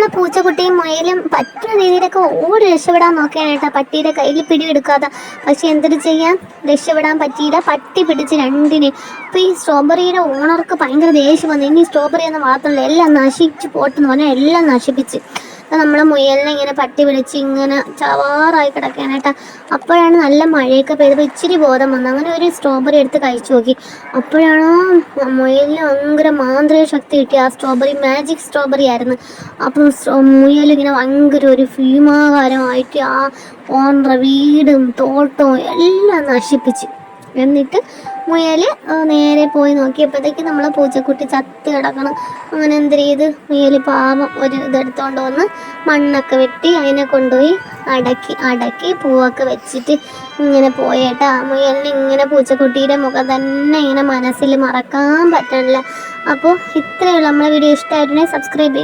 നമ്മളെ പൂച്ചക്കുട്ടിയും മുയലും പറ്റുന്ന രീതിയിലൊക്കെ ഓടി രക്ഷപ്പെടാൻ നോക്കിയാണേട്ടാ, പട്ടിയുടെ കയ്യിൽ പിടിയെടുക്കാതെ. പക്ഷെ എന്തൊരു ചെയ്യാൻ, രക്ഷപ്പെടാൻ പറ്റിയില്ല, പട്ടി പിടിച്ച് രണ്ടിനെ. അപ്പോൾ ഈ സ്ട്രോബെറിയുടെ ഓണർക്ക് ഭയങ്കര ദേഷ്യം വന്നു. ഇനി സ്ട്രോബെറി എന്ന് മാത്രമല്ല, എല്ലാം നശിച്ച് പോട്ടെന്ന് പറഞ്ഞാൽ എല്ലാം നശിപ്പിച്ച്. നമ്മളെ മുയലിനെ ഇങ്ങനെ പട്ടി പിടിച്ച് ഇങ്ങനെ ചവാറായി കിടക്കാനായിട്ടാ. അപ്പോഴാണ് നല്ല മഴയൊക്കെ പെയ്തപ്പോൾ ഇച്ചിരി ബോധം വന്നു. അങ്ങനെ ഒരു സ്ട്രോബെറി എടുത്ത് കഴിച്ചു നോക്കി. അപ്പോഴാണ് മുയലിന് ഭയങ്കര മാന്ത്രിക ശക്തി കിട്ടി. ആ സ്ട്രോബെറി മാജിക് സ്ട്രോബെറി ആയിരുന്നു. അപ്പം മുയലിങ്ങനെ ഭയങ്കര ഒരു ഭീമാകാരമായിട്ട് ആ ഓണറുടെ വീടും തോട്ടവും എല്ലാം നശിപ്പിച്ച്. എന്നിട്ട് മുയൽ നേരെ പോയി നോക്കിയപ്പോഴത്തേക്ക് നമ്മളെ പൂച്ചക്കുട്ടി ചത്ത് കിടക്കണം. അങ്ങനെ എന്ത് ചെയ്ത്, മുയൽ പാവം ഒരു ഇതെടുത്തോണ്ട് വന്ന് മണ്ണൊക്കെ വെട്ടി അതിനെ കൊണ്ടുപോയി അടക്കി പൂവൊക്കെ വെച്ചിട്ട് ഇങ്ങനെ പോയേട്ടാ. മുയലിന് ഇങ്ങനെ പൂച്ചക്കുട്ടിയുടെ മുഖം തന്നെ ഇങ്ങനെ മനസ്സിൽ മറക്കാൻ പറ്റണില്ല. അപ്പോൾ ഇത്രയുള്ള നമ്മളെ വീഡിയോ ഇഷ്ടമായിട്ടുണ്ടെങ്കിൽ സബ്സ്ക്രൈബ് ചെയ്യണം.